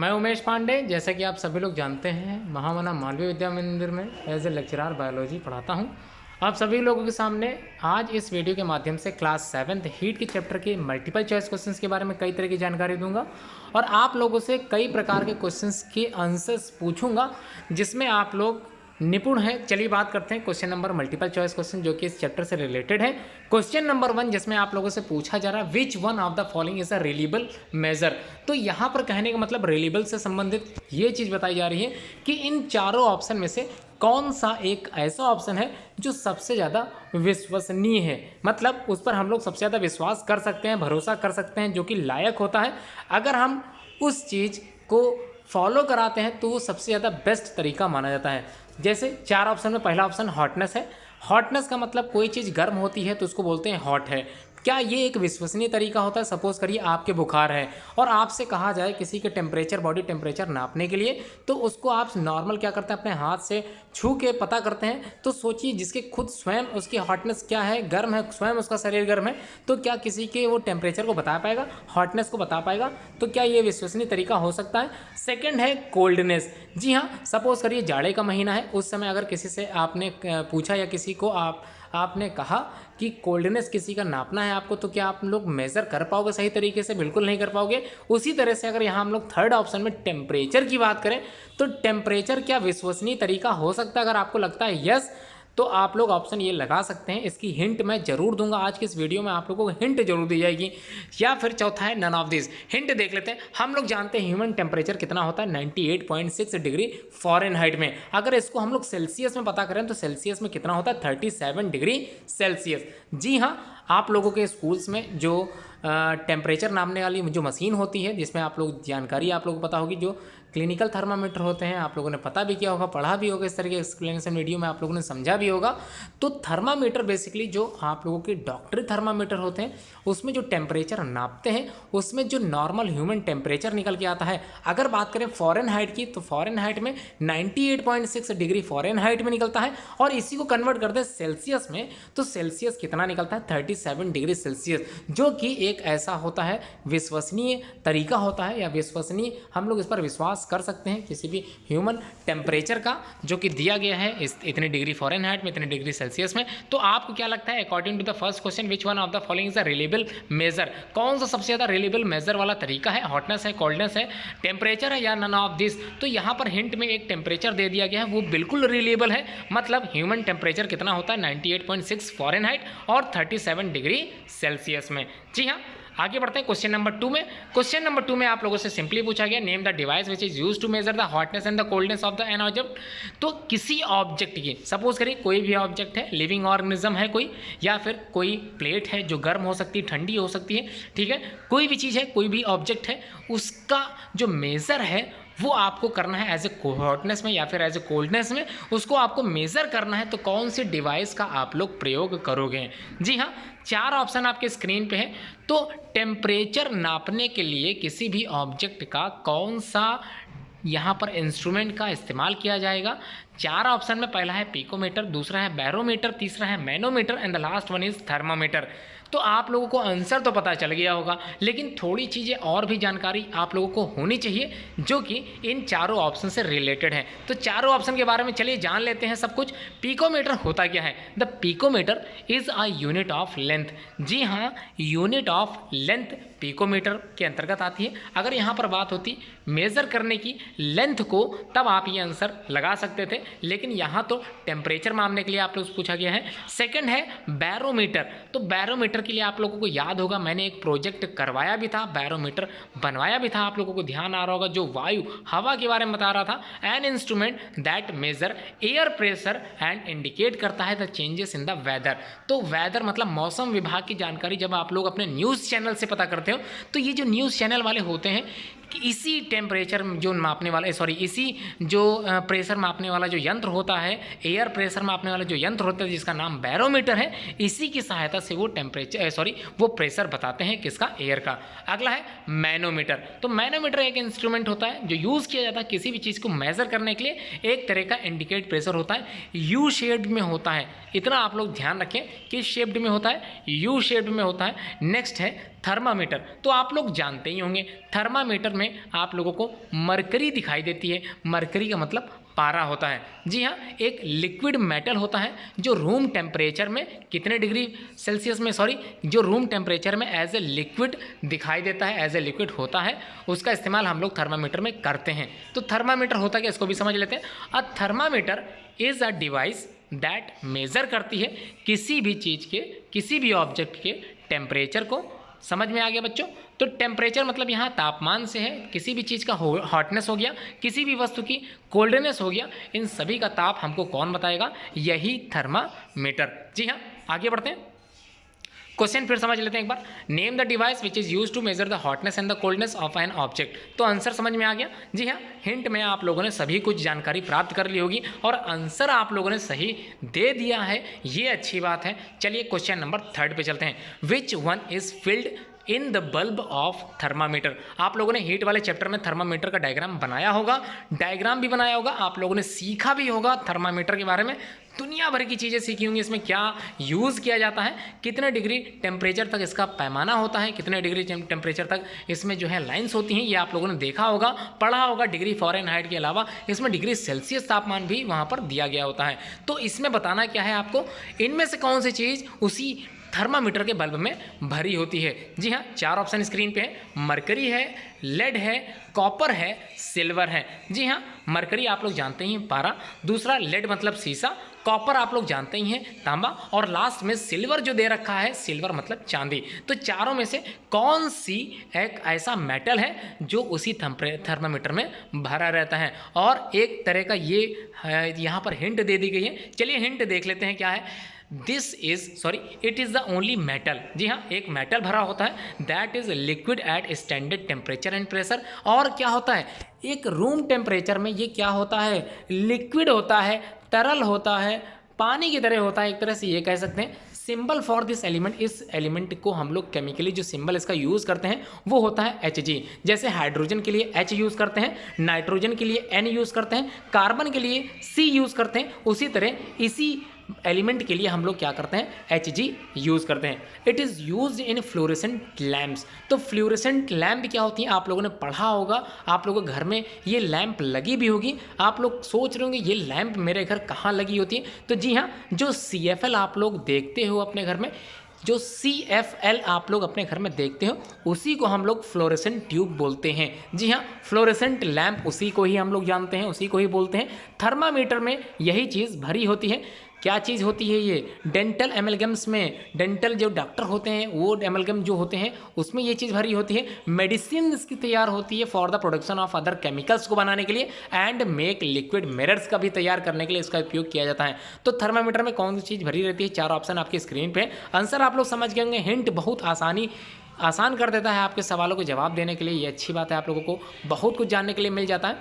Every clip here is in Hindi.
मैं उमेश पांडे। जैसा कि आप सभी लोग जानते हैं, महामना मालवीय विद्या मंदिर में एज ए लेक्चरर बायोलॉजी पढ़ाता हूं। आप सभी लोगों के सामने आज इस वीडियो के माध्यम से क्लास 7th हीट के चैप्टर के मल्टीपल चॉइस क्वेश्चंस के बारे में कई तरह की जानकारी दूंगा और आप लोगों से कई प्रकार के क्वेश्चंस के आंसर्स पूछूंगा जिसमें आप लोग निपुण है। चलिए बात करते हैं question number multiple choice question जो कि इस चैप्टर से रिलेटेड है। क्वेश्चन नंबर 1 जिसमें आप लोगों से पूछा जा रहा है which one of the following is a reliable measure. तो यहाँ पर कहने का मतलब रिलेबल से संबंधित ये चीज़ बताई जा रही है कि इन चारों ऑप्शन में से कौन सा एक ऐसा ऑप्शन है जो सबसे ज़्यादा विश्वसनीय है, मतलब उस पर हम लोग सबसे ज़्यादा विश्वास कर सकते हैं, भरोसा कर सकते हैं, जो कि लायक होता है। अगर हम उस चीज़ को फॉलो कराते हैं तो वो सबसे ज़्यादा बेस्ट तरीका माना जाता है। जैसे चार ऑप्शन में पहला ऑप्शन हॉटनेस है। हॉटनेस का मतलब कोई चीज़ गर्म होती है तो उसको बोलते हैं हॉट है। क्या ये एक विश्वसनीय तरीका होता है? सपोज करिए आपके बुखार है और आपसे कहा जाए किसी के टेम्परेचर, बॉडी टेम्परेचर नापने के लिए, तो उसको आप नॉर्मल क्या करते हैं, अपने हाथ से छू के पता करते हैं। तो सोचिए जिसके खुद स्वयं उसकी हॉटनेस क्या है, गर्म है, स्वयं उसका शरीर गर्म है, तो क्या किसी के वो टेम्परेचर को बता पाएगा, हॉटनेस को बता पाएगा? तो क्या ये विश्वसनीय तरीका हो सकता है? सेकेंड है कोल्डनेस। जी हाँ, सपोज करिए जाड़े का महीना है, उस समय अगर किसी से आपने पूछा या किसी को आपने कहा कि कोल्डनेस किसी का नापना है आपको, तो क्या आप लोग मेज़र कर पाओगे सही तरीके से? बिल्कुल नहीं कर पाओगे। उसी तरह से अगर यहाँ हम लोग थर्ड ऑप्शन में टेम्परेचर की बात करें तो टेम्परेचर क्या विश्वसनीय तरीका हो सकता है? अगर आपको लगता है यस, तो आप लोग ऑप्शन ये लगा सकते हैं। इसकी हिंट मैं जरूर दूंगा, आज की इस वीडियो में आप लोगों को हिंट जरूर दी जाएगी। या फिर चौथा है नन ऑफ दिस। हिंट देख लेते हैं। हम लोग जानते हैं ह्यूमन टेम्परेचर कितना होता है, 98.6 डिग्री फॉरेनहाइट में। अगर इसको हम लोग सेल्सियस में पता करें तो सेल्सियस में कितना होता है, 37 डिग्री सेल्सियस। जी हाँ, आप लोगों के स्कूल्स में जो टेम्परेचर नापने वाली जो मशीन होती है, जिसमें आप लोग जानकारी आप लोगों को पता होगी, जो क्लिनिकल थर्मामीटर होते हैं, आप लोगों ने पता भी किया होगा, पढ़ा भी होगा, इस तरह के एक्सप्लेनेशन वीडियो में आप लोगों ने समझा भी होगा। तो थर्मामीटर बेसिकली जो आप लोगों के डॉक्टरी थर्मामीटर होते हैं, उसमें जो टेम्परेचर नापते हैं, उसमें जो नॉर्मल ह्यूमन टेम्परेचर निकल के आता है। अगर बात करें फॉरेनहाइट की, तो फॉरेनहाइट में 98.6 डिग्री फॉरेनहाइट में निकलता है, और इसी को कन्वर्ट करते हैं सेल्सियस में, तो सेल्सियस कितना निकलता है, 37 डिग्री सेल्सियस, जो कि एक ऐसा होता है विश्वसनीय तरीका होता है, या विश्वसनीय हम लोग इस पर विश्वास कर सकते हैं किसी भी ह्यूमन टेम्परेचर का जो कि दिया गया है इस इतने डिग्री फॉरेनहाइट में, इतने डिग्री सेल्सियस में। तो आपको क्या लगता है, according to the first question, which one of the following is a reliable measure? कौन सा सबसे ज़्यादा रिलेबल मेजर वाला तरीका है? हॉटनेस है, कोल्डनेस है, टेम्परेचर है, या नन ऑफ दिस? तो यहाँ पर हिंट में एक टेम्परेचर दे दिया गया है, वो बिल्कुल रिलेबल है। मतलब ह्यूमन टेम्परेचर कितना होता है, 98.6 फॉरेनहाइट और 37 डिग्री सेल्सियस में। जी हाँ, आगे बढ़ते हैं क्वेश्चन नंबर 2 में। क्वेश्चन नंबर 2 में आप लोगों से सिंपली पूछा गया, name the device which is used to measure the hotness and the coldness of the an object. तो किसी ऑब्जेक्ट की, सपोज करिए कोई भी ऑब्जेक्ट है, लिविंग ऑर्गेनिज्म है कोई, या फिर कोई प्लेट है जो गर्म हो सकती है, ठंडी हो सकती है, ठीक है, कोई भी चीज़ है, कोई भी ऑब्जेक्ट है, उसका जो मेज़र है वो आपको करना है एज ए हॉटनेस में या फिर एज ए कोल्डनेस में, उसको आपको मेज़र करना है। तो कौन सी डिवाइस का आप लोग प्रयोग करोगे? जी हाँ, चार ऑप्शन आपके स्क्रीन पे है। तो टेम्परेचर नापने के लिए किसी भी ऑब्जेक्ट का कौन सा यहाँ पर इंस्ट्रूमेंट का इस्तेमाल किया जाएगा? चार ऑप्शन में पहला है पिकोमीटर, दूसरा है बैरोमीटर, तीसरा है manometer and the last one is thermometer. तो आप लोगों को आंसर तो पता चल गया होगा, लेकिन थोड़ी चीज़ें और भी जानकारी आप लोगों को होनी चाहिए जो कि इन चारों ऑप्शन से रिलेटेड है। तो चारों ऑप्शन के बारे में चलिए जान लेते हैं सब कुछ। पिकोमीटर होता क्या है? The picometre is a unit of length. जी हाँ, यूनिट ऑफ लेंथ पिकोमीटर के अंतर्गत आती है। अगर यहाँ पर बात होती मेज़र करने की लेंथ को, तब आप ये आंसर लगा सकते थे, लेकिन यहाँ तो टेम्परेचर मापने के लिए आप लोग से पूछा गया है। सेकंड है बैरोमीटर। तो बैरोमीटर के लिए आप लोगों को याद होगा, मैंने एक प्रोजेक्ट करवाया भी था, बैरोमीटर बनवाया भी था, आप लोगों को ध्यान आ रहा होगा, जो वायु हवा के बारे में बता रहा था। An instrument that measure air pressure and indicate करता है the changes in the weather. तो वेदर मतलब मौसम विभाग की जानकारी जब आप लोग अपने न्यूज़ चैनल से पता करते हो, तो ये जो न्यूज़ चैनल वाले होते हैं कि इसी टेम्परेचर जो मापने वाला, इसी जो प्रेशर मापने वाला जो यंत्र होता है, एयर प्रेशर मापने वाला जो यंत्र होता है जिसका नाम बैरोमीटर है, इसी की सहायता से वो वो प्रेशर बताते हैं किसका, एयर का। अगला है मैनोमीटर। तो मैनोमीटर एक इंस्ट्रूमेंट होता है जो यूज़ किया जाता है किसी भी चीज़ को मेजर करने के लिए। एक तरह का इंडिकेट प्रेशर होता है, यू शेप्ड में होता है। इतना आप लोग ध्यान रखें, किस शेप्ड में होता है, यू शेप्ड में होता है। नेक्स्ट है थर्मामीटर। तो आप लोग जानते ही होंगे थर्मामीटर में आप लोगों को मरकरी दिखाई देती है। मरकरी का मतलब पारा होता है। जी हाँ, एक लिक्विड मेटल होता है जो रूम टेम्परेचर में कितने डिग्री सेल्सियस में, जो रूम टेम्परेचर में एज ए लिक्विड दिखाई देता है, एज ए लिक्विड होता है, उसका इस्तेमाल हम लोग थर्मामीटर में करते हैं। तो थर्मामीटर होता क्या, इसको भी समझ लेते हैं। A thermometer is a device that measure करती है किसी भी चीज़ के, किसी भी ऑब्जेक्ट के टेम्परेचर को। समझ में आ गया बच्चों? तो टेम्परेचर मतलब यहाँ तापमान से है, किसी भी चीज़ का हॉटनेस हो गया, किसी भी वस्तु की कोल्डनेस हो गया, इन सभी का ताप हमको कौन बताएगा? यही थर्मामीटर। जी हाँ, आगे बढ़ते हैं। क्वेश्चन फिर समझ लेते हैं एक बार। Name the device which is use to measure the hotness and the coldness of an object. तो आंसर समझ में आ गया। जी हाँ, हिंट में आप लोगों ने सभी कुछ जानकारी प्राप्त कर ली होगी और आंसर आप लोगों ने सही दे दिया है, ये अच्छी बात है। चलिए क्वेश्चन नंबर 3 पे चलते हैं। Which one is filled in the bulb of thermometer. आप लोगों ने हीट वाले चैप्टर में थर्मामीटर का डायग्राम बनाया होगा, डायग्राम भी बनाया होगा, आप लोगों ने सीखा भी होगा थर्मामीटर के बारे में, दुनिया भर की चीज़ें सीखी होंगी। इसमें क्या यूज़ किया जाता है, कितने डिग्री टेम्परेचर तक इसका पैमाना होता है, कितने डिग्री टेम्परेचर तक इसमें जो है लाइंस होती हैं, ये आप लोगों ने देखा होगा, पढ़ा होगा। डिग्री फ़ारेनहाइट के अलावा इसमें डिग्री सेल्सियस तापमान भी वहाँ पर दिया गया होता है। तो इसमें बताना क्या है आपको, इनमें से कौन सी चीज़ उसी थर्मामीटर के बल्ब में भरी होती है। जी हाँ, 4 ऑप्शन स्क्रीन पे है। मरकरी है, लेड है, कॉपर है, सिल्वर है। जी हाँ, मरकरी आप लोग जानते ही हैं पारा, दूसरा लेड मतलब शीशा, कॉपर आप लोग जानते ही हैं तांबा, और लास्ट में सिल्वर जो दे रखा है, सिल्वर मतलब चांदी। तो चारों में से कौन सी एक ऐसा मेटल है जो उसी थर्मामीटर में भरा रहता है? और एक तरह का ये यहाँ पर हिंट दे दी गई है। चलिए हिंट देख लेते हैं क्या है। It is the only metal. जी हाँ, एक मेटल भरा होता है that is liquid at standard temperature and pressure. और क्या होता है, एक रूम टेम्परेचर में ये क्या होता है, लिक्विड होता है, तरल होता है, पानी की तरह होता है, एक तरह से ये कह सकते हैं। सिंबल फॉर दिस एलिमेंट, इस एलिमेंट को हम लोग केमिकली जो सिंबल इसका यूज़ करते हैं वो होता है Hg। जैसे हाइड्रोजन के लिए H यूज़ करते हैं, नाइट्रोजन के लिए N यूज़ करते हैं, कार्बन के लिए C यूज़ करते हैं, उसी तरह इसी एलिमेंट के लिए हम लोग क्या करते हैं, Hg यूज़ करते हैं। It is used in fluorescent lamps. तो फ्लोरेसेंट लैम्प क्या होती हैं, आप लोगों ने पढ़ा होगा, आप लोगों के घर में ये लैम्प लगी भी होगी। आप लोग सोच रहे होंगे ये लैम्प मेरे घर कहाँ लगी होती है। तो जी हाँ, जो CFL आप लोग देखते हो अपने घर में, जो CFL आप लोग अपने घर में देखते हो, उसी को हम लोग फ्लोरेसेंट ट्यूब बोलते हैं। जी हाँ, फ्लोरेसेंट लैम्प उसी को ही हम लोग जानते हैं, उसी को ही बोलते हैं। थर्मामीटर में यही चीज़ भरी होती है। क्या चीज़ होती है ये, डेंटल एमलगम्स में, डेंटल जो डॉक्टर होते हैं वो एमलगम जो होते हैं उसमें ये चीज़ भरी होती है। मेडिसिन इसकी तैयार होती है for the production of other chemicals को बनाने के लिए, एंड मेक लिक्विड मिरर्स का भी तैयार करने के लिए इसका उपयोग किया जाता है। तो थर्मामीटर में कौन सी चीज़ भरी रहती है, 4 ऑप्शन आपकी स्क्रीन पे। आंसर आप लोग समझ गए होंगे। हिंट बहुत आसान कर देता है आपके सवालों को जवाब देने के लिए, ये अच्छी बात है, आप लोगों को बहुत कुछ जानने के लिए मिल जाता है।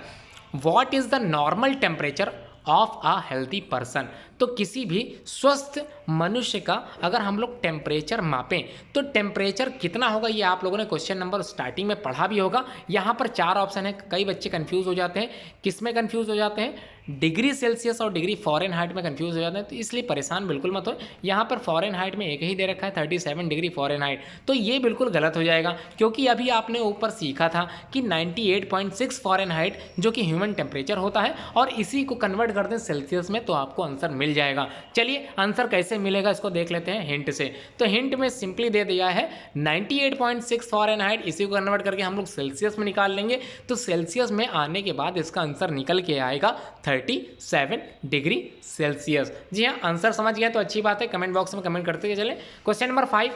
What is the normal temperature of a healthy person. तो किसी भी स्वस्थ मनुष्य का अगर हम लोग टेम्परेचर मापें तो टेम्परेचर कितना होगा, ये आप लोगों ने क्वेश्चन नंबर स्टार्टिंग में पढ़ा भी होगा। यहाँ पर 4 ऑप्शन है। कई बच्चे कंफ्यूज हो जाते हैं, किस में कंफ्यूज हो जाते हैं, डिग्री सेल्सियस और डिग्री फ़ारेनहाइट में कंफ्यूज हो जाते हैं। तो इसलिए परेशान बिल्कुल मत हो, यहाँ पर फ़ारेनहाइट में एक ही दे रखा है 37 डिग्री फ़ारेनहाइट, तो ये बिल्कुल गलत हो जाएगा, क्योंकि अभी आपने ऊपर सीखा था कि 98.6 फ़ारेनहाइट जो कि ह्यूमन टेम्परेचर होता है, और इसी को कन्वर्ट कर दें सेल्सियस में तो आपको आंसर मिल जाएगा। चलिए आंसर कैसे मिलेगा इसको देख लेते हैं हिंट से। तो हिंट में सिंपली दे दिया है 98.6 फ़ारेनहाइट, इसी को कन्वर्ट करके हम लोग सेल्सियस में निकाल लेंगे, तो सेल्सियस में आने के बाद इसका आंसर निकल के आएगा 37 डिग्री सेल्सियस। जी हाँ, आंसर समझ गया तो अच्छी बात है, कमेंट बॉक्स में कमेंट करते चलें। क्वेश्चन नंबर 5,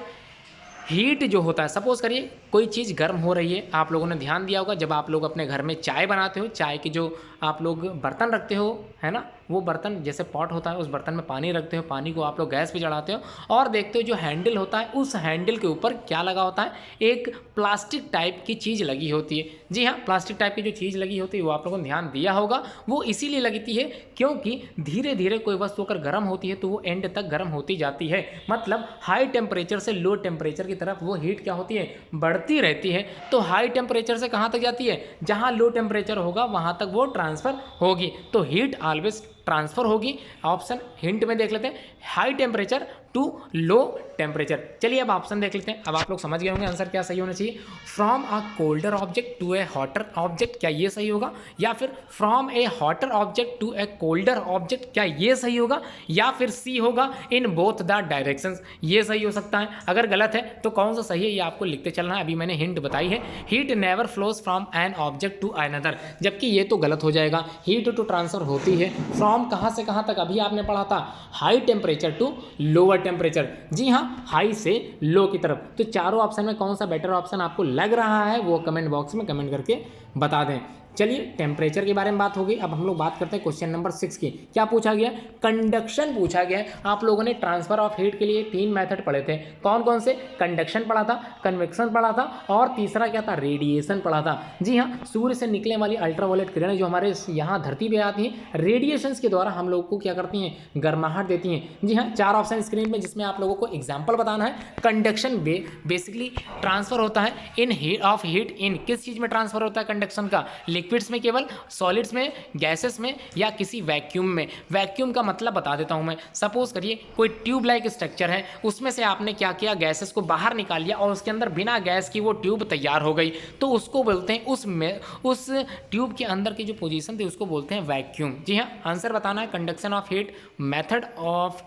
हीट जो होता है, सपोज करिए कोई चीज़ गर्म हो रही है, आप लोगों ने ध्यान दिया होगा जब आप लोग अपने घर में चाय बनाते हो, चाय की जो आप लोग बर्तन रखते हो, है ना, वो बर्तन जैसे पॉट होता है, उस बर्तन में पानी रखते हो, पानी को आप लोग गैस पे चढ़ाते हो और देखते हो जो हैंडल होता है, उस हैंडल के ऊपर क्या लगा होता है, एक प्लास्टिक टाइप की चीज़ लगी होती है। जी हाँ, प्लास्टिक टाइप की जो चीज़ लगी होती है वो आप लोगों ने ध्यान दिया होगा, वो इसीलिए लगती है क्योंकि धीरे धीरे कोई वस्तु अगर गर्म होती है तो वो एंड तक गर्म होती जाती है, मतलब हाई टेम्परेचर से लो टेम्परेचर की तरफ वो हीट क्या होती है, बढ़ती रहती है। तो हाई टेम्परेचर से कहाँ तक जाती है, जहाँ लो टेम्परेचर होगा वहाँ तक वो ट्रांसफ़र होगी, तो हीट ऑलवेज ट्रांसफ़र होगी। ऑप्शन हिंट में देख लेते हैं, high temperature to low temperature. चलिए अब ऑप्शन देख लेते हैं। अब आप लोग समझ गए होंगे आंसर क्या सही होना चाहिए। From a colder object to a hotter object, क्या ये सही होगा, या फिर from a hotter object to a colder object, क्या ये सही होगा, या फिर सी होगा इन बोथ द डायरेक्शंस, ये सही हो सकता है। अगर गलत है तो कौन सा सही है ये आपको लिखते चलना है। अभी मैंने हिंट बताई है, heat never flows from an object to another, जबकि ये तो गलत हो जाएगा। हीट टू ट्रांसफर होती है फ्रॉम कहाँ से कहाँ तक, अभी आपने पढ़ा था high temperature to lower temperature. जी हाँ, हाई से लो की तरफ। तो चारों ऑप्शन में कौन सा बेटर ऑप्शन आपको लग रहा है वो कमेंट बॉक्स में कमेंट करके बता दें। चलिए टेम्परेचर के बारे में बात हो गई। अब हम लोग बात करते हैं क्वेश्चन नंबर 6 की। क्या पूछा गया, कंडक्शन पूछा गया। आप लोगों ने ट्रांसफर ऑफ हीट के लिए 3 मेथड पढ़े थे, कौन कौन से, कंडक्शन पढ़ा था, कन्वेक्शन पढ़ा था, और तीसरा क्या था, रेडिएशन पढ़ा था। जी हाँ, सूर्य से निकलने वाली अल्ट्रावायलेट किरणें जो हमारे यहाँ धरती पे आती हैं, रेडिएशंस के द्वारा हम लोग को क्या करती हैं, गर्माहट देती हैं। जी हाँ, 4 ऑप्शन स्क्रीन में जिसमें आप लोगों को एग्जाम्पल बताना है। कंडक्शन बेसिकली ट्रांसफर होता है इन हीट ऑफ हीट इन, किस चीज़ में ट्रांसफर होता है कंडक्शन का, लिक्विड्स में केवल, सॉलिड्स में, गैसेस में, या किसी वैक्यूम में। वैक्यूम का मतलब बता देता हूं मैं। सपोज करिए कोई ट्यूब लाइक स्ट्रक्चर है, उसमें से आपने क्या किया, गैसेस को बाहर निकाल लिया और उसके अंदर बिना गैस की वो ट्यूब तैयार हो गई, तो उसको बोलते हैं, उस ट्यूब के अंदर की जो पोजीशन थी उसको बोलते हैं वैक्यूम। जी हाँ, आंसर बताना है। Conduction of heat, method of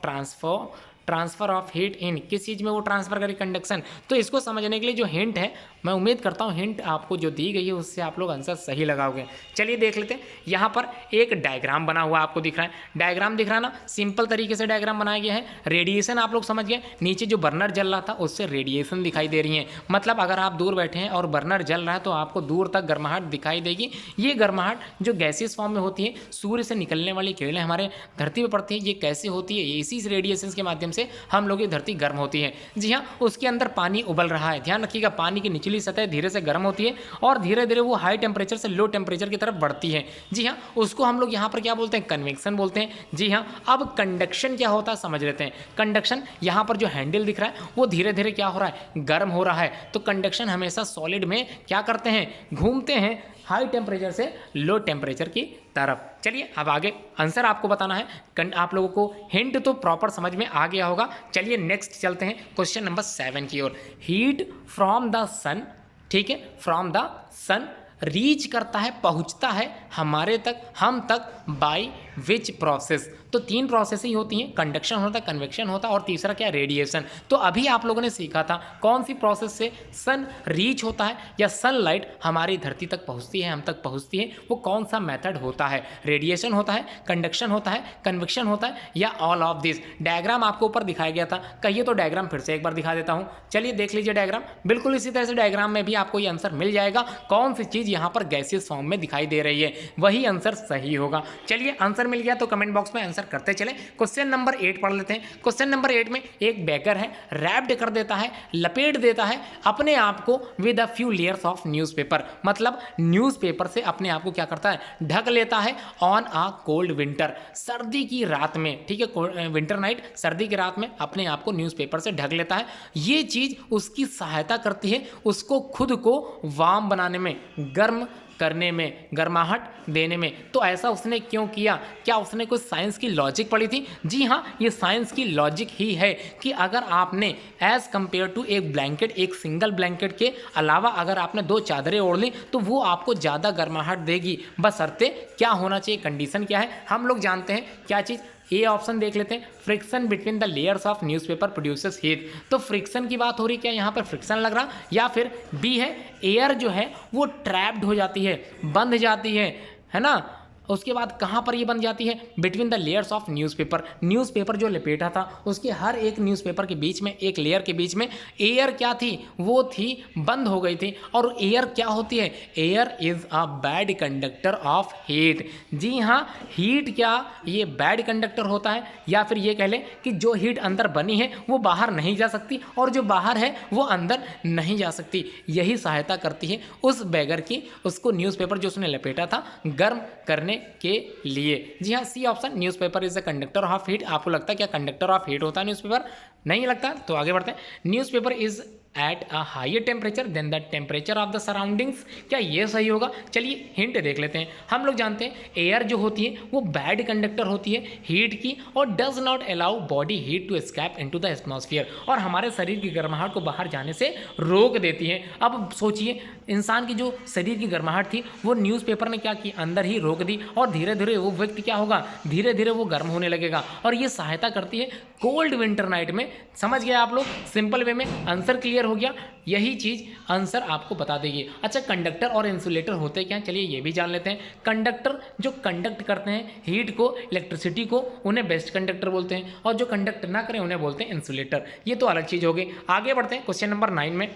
transfer of heat in, किस चीज़ में वो ट्रांसफर करें, कंडक्शन। तो इसको समझने के लिए जो हिंट है, मैं उम्मीद करता हूँ हिंट आपको जो दी गई है उससे आप लोग आंसर सही लगाओगे। चलिए देख लेते हैं। यहाँ पर एक डायग्राम बना हुआ आपको दिख रहा है, डायग्राम दिख रहा है ना, सिंपल तरीके से डायग्राम बनाया गया है। रेडिएशन आप लोग समझ गए, नीचे जो बर्नर जल रहा था उससे रेडिएशन दिखाई दे रही है। मतलब अगर आप दूर बैठे हैं और बर्नर जल रहा है तो आपको दूर तक गर्माहट दिखाई देगी। ये गर्माहट जो गैसियस फॉर्म में होती है, सूर्य से निकलने वाली किरणें हमारे धरती पर पड़ती है, ये कैसे होती है, इसी रेडिएशन के माध्यम से हम लोग की धरती गर्म होती है। जी हाँ, उसके अंदर पानी उबल रहा है, ध्यान रखिएगा, पानी की निचली सतह धीरे से गर्म होती है और धीरे धीरे वो हाई टेम्परेचर से लो टेम्परेचर की तरफ बढ़ती है। जी हाँ, उसको हम लोग यहाँ पर क्या बोलते हैं, कन्वेक्शन बोलते हैं। जी हाँ, अब कंडक्शन क्या होता है समझ लेते हैं। कंडक्शन, यहाँ पर जो हैंडल दिख रहा है वो धीरे धीरे क्या हो रहा है, गर्म हो रहा है। तो कंडक्शन हमेशा सॉलिड में क्या करते हैं, घूमते हैं हाई टेम्परेचर से लो टेम्परेचर की तरफ। चलिए अब आगे आंसर आपको बताना है। आप लोगों को हिंट तो प्रॉपर समझ में आ गया होगा। चलिए नेक्स्ट चलते हैं क्वेश्चन नंबर 7 की ओर। हीट फ्रॉम द सन, ठीक है, फ्रॉम द सन रीच करता है, पहुंचता है हमारे तक, हम तक, बाय विच प्रोसेस। तो 3 प्रोसेस ही होती हैं, कंडक्शन होता है, कन्वेक्शन होता है और तीसरा क्या, रेडिएशन। तो अभी आप लोगों ने सीखा था कौन सी प्रोसेस से सन रीच होता है या सनलाइट हमारी धरती तक पहुंचती है, हम तक पहुंचती है, वो कौन सा मेथड होता है, रेडिएशन होता है, कंडक्शन होता है, कन्वेक्शन होता है, या ऑल ऑफ दिस। डायग्राम आपको ऊपर दिखाया गया था, कहिए तो डायग्राम फिर से एक बार दिखा देता हूँ। चलिए देख लीजिए डायग्राम, बिल्कुल इसी तरह से डायग्राम में भी आपको ये आंसर मिल जाएगा, कौन सी चीज़ यहाँ पर गैसियस फॉर्म में दिखाई दे रही है, वही आंसर सही होगा। चलिए आंसर मिल गया तो कमेंट बॉक्स में आंसर करते चले। क्वेश्चन नंबर 8 पढ़ लेते हैं। क्वेश्चन नंबर 8 में एक बेकर है, रैप्ड कर देता है, लपेट देता है अपने आप को with a few layers of newspaper. मतलब न्यूज़पेपर से अपने आप को क्या करता है, ढक लेता है ऑन अ कोल्ड विंटर, सर्दी की रात में, ठीक है, विंटर नाइट, सर्दी की रात में अपने आप को न्यूज़पेपर से ढक लेता है। ये चीज़ उसकी सहायता करती है उसको खुद को वार्म बनाने में, गर्म करने में, गर्माहट देने में। तो ऐसा उसने क्यों किया, क्या उसने कोई साइंस की लॉजिक पढ़ी थी? जी हाँ, ये साइंस की लॉजिक ही है कि अगर आपने एज कंपेयर टू एक ब्लैंकेट, एक सिंगल ब्लैंकेट के अलावा अगर आपने 2 चादरें ओढ़ ली तो वो आपको ज़्यादा गर्माहट देगी, बशर्ते क्या होना चाहिए, कंडीशन क्या है, हम लोग जानते हैं क्या चीज़। ए ऑप्शन देख लेते हैं, friction between the layers of newspaper produces heat. तो फ्रिक्शन की बात हो रही, क्या यहाँ पर फ्रिक्शन लग रहा, या फिर बी है एयर जो है वो ट्रैप्ड हो जाती है, बंध जाती है ना। उसके बाद कहाँ पर ये बन जाती है, between the layers of newspaper. Newspaper जो लपेटा था उसके हर एक न्यूज़पेपर के बीच में, एक लेयर के बीच में एयर क्या थी, वो थी बंद हो गई थी। और एयर क्या होती है, air is a bad conductor of heat. जी हाँ, हीट क्या ये बैड कंडक्टर होता है, या फिर ये कह लें कि जो हीट अंदर बनी है वो बाहर नहीं जा सकती और जो बाहर है वो अंदर नहीं जा सकती। यही सहायता करती है उस बैगर की, उसको न्यूज़पेपर जो उसने लपेटा था गर्म करने के लिए। जी हाँ, C option, newspaper is a conductor of heat. आपको लगता है क्या कंडक्टर ऑफ हीट होता है न्यूज़पेपर? नहीं लगता, तो आगे बढ़ते हैं। Newspaper is at a higher temperature than the temperature of the surroundings. क्या ये सही होगा? चलिए हिंट देख लेते हैं। हम लोग जानते हैं एयर जो होती है वो बैड कंडक्टर होती है हीट की और does not allow body heat to escape into the atmosphere, और हमारे शरीर की गर्माहट को बाहर जाने से रोक देती है। अब सोचिए इंसान की जो शरीर की गर्माहट थी वो न्यूज़पेपर ने क्या की, अंदर ही रोक दी, और धीरे धीरे वो व्यक्ति क्या होगा, धीरे धीरे वो गर्म होने लगेगा, और ये सहायता करती है कोल्ड विंटर नाइट में। समझ गए आप लोग? सिंपल वे में आंसर क्लियर हो गया। यही चीज़ आंसर आपको बता देगी। अच्छा, कंडक्टर और इंसुलेटर होते क्या, चलिए ये भी जान लेते हैं। कंडक्टर जो कंडक्ट करते हैं हीट को, इलेक्ट्रिसिटी को, उन्हें बेस्ट कंडक्टर बोलते हैं, और जो कंडक्ट ना करें उन्हें बोलते हैं इंसुलेटर। ये तो अलग चीज़ हो गई। आगे बढ़ते हैं क्वेश्चन नंबर 9 में।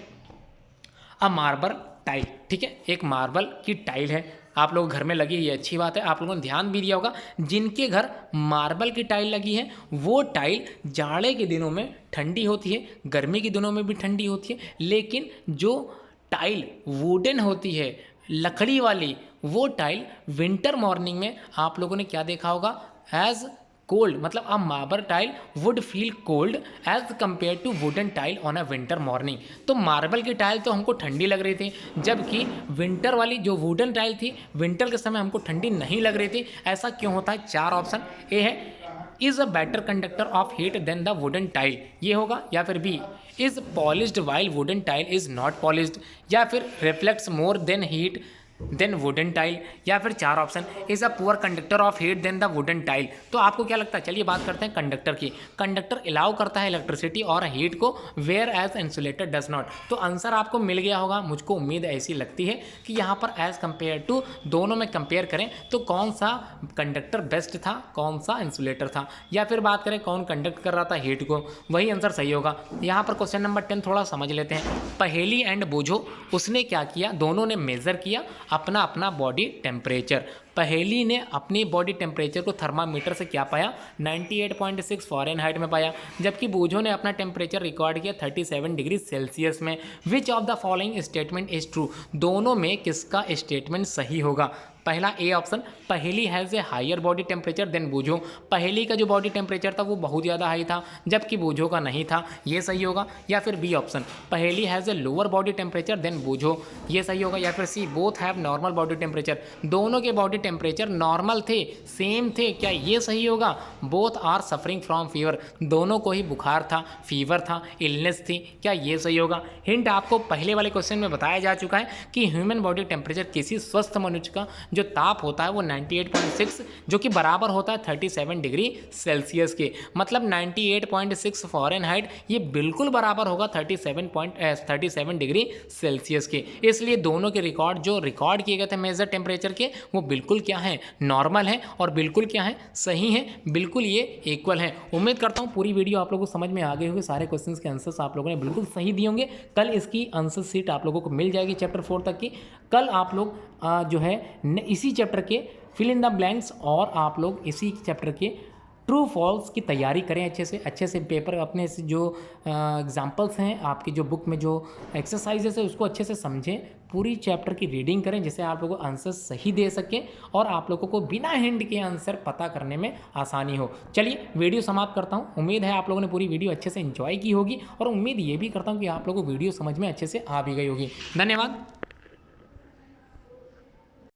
अ मार्बल टाइल, ठीक है, एक मार्बल की टाइल है आप लोग घर में लगी, ये अच्छी बात है। आप लोगों ने ध्यान भी दिया होगा जिनके घर मार्बल की टाइल लगी है वो टाइल जाड़े के दिनों में ठंडी होती है, गर्मी के दिनों में भी ठंडी होती है, लेकिन जो टाइल वुडन होती है, लकड़ी वाली, वो टाइल विंटर मॉर्निंग में आप लोगों ने क्या देखा होगा, एज कोल्ड, मतलब a marble tile would feel cold as compare to wooden tile on a winter morning. तो मार्बल की टाइल तो हमको ठंडी लग रही थी, जबकि विंटर वाली जो वुडन टाइल थी विंटर के समय हमको ठंडी नहीं लग रही थी। ऐसा क्यों होता है? 4 ऑप्शन। ए है is a better conductor of heat than the wooden tile, ये होगा, या फिर B is polished while wooden tile is not polished, या फिर reflects more than heat than wooden tile, या फिर 4 option is a poor conductor of heat than the wooden tile. तो आपको क्या लगता है? चलिए बात करते हैं कंडक्टर की। कंडक्टर अलाउ करता है इलेक्ट्रिसिटी और हीट को, whereas insulator does not. तो आंसर आपको मिल गया होगा, मुझको उम्मीद ऐसी लगती है कि यहाँ पर एज कंपेयर टू, दोनों में कंपेयर करें तो कौन सा कंडक्टर बेस्ट था, कौन सा इंसुलेटर था, या फिर बात करें कौन कंडक्ट कर रहा था हीट को, वही आंसर सही होगा। यहाँ पर क्वेश्चन नंबर 10 थोड़ा समझ लेते हैं। पहेली एंड बूझो, उसने क्या किया, दोनों ने मेजर किया अपना अपना बॉडी टेम्परेचर। पहेली ने अपनी बॉडी टेम्परेचर को थर्मामीटर से क्या पाया, 98.6 फ़ारेनहाइट में पाया, जबकि बूझो ने अपना टेम्परेचर रिकॉर्ड किया 37 डिग्री सेल्सियस में। Which of the following statement is true, दोनों में किसका स्टेटमेंट सही होगा? पहला A option, Paheli has a higher body temperature than Boojho, Paheli का जो बॉडी टेम्परेचर था वो बहुत ज़्यादा हाई था, जबकि बूझो का नहीं था, ये सही होगा। या फिर B option, Paheli has a lower body temperature than Boojho, ये सही होगा। या फिर C, both have normal body temperature, दोनों के बॉडी टेम्परेचर नॉर्मल थे, सेम थे, क्या ये सही होगा? Both are suffering from fever, दोनों को ही बुखार था, फीवर था, इलनेस थी, क्या ये सही होगा? हिंट आपको पहले वाले क्वेश्चन में बताया जा चुका है कि ह्यूमन बॉडी टेम्परेचर, किसी स्वस्थ मनुष्य का जो ताप होता है वो 98.6, जो कि बराबर होता है 37 डिग्री सेल्सियस के, मतलब 98.6 फ़ारेनहाइट ये बिल्कुल बराबर होगा 37 डिग्री सेल्सियस के। इसलिए दोनों के रिकॉर्ड जो रिकॉर्ड किए गए थे मेजर टेम्परेचर के, वो बिल्कुल क्या है, नॉर्मल है, और बिल्कुल क्या है, सही है, बिल्कुल ये इक्वल है। उम्मीद करता हूँ पूरी वीडियो आप लोगों को समझ में आ गए होंगे, सारे क्वेश्चंस के आंसर्स आप लोगों ने बिल्कुल सही दिए होंगे। कल इसकी आंसर शीट आप लोगों को मिल जाएगी चैप्टर 4 तक की। कल आप लोग जो है इसी चैप्टर के फिल इन द ब्लैंक्स और आप लोग इसी चैप्टर के ट्रू फॉल्स की तैयारी करें अच्छे से पेपर अपने से जो एग्जाम्पल्स हैं आपकी जो बुक में जो एक्सरसाइजेस है उसको अच्छे से समझें, पूरी चैप्टर की रीडिंग करें जिससे आप लोगों को आंसर सही दे सकें और आप लोगों को बिना हिंट के आंसर पता करने में आसानी हो। चलिए वीडियो समाप्त करता हूँ। उम्मीद है आप लोगों ने पूरी वीडियो अच्छे से एंजॉय की होगी और उम्मीद ये भी करता हूँ कि आप लोगों को वीडियो समझ में अच्छे से आ भी गई होगी। धन्यवाद।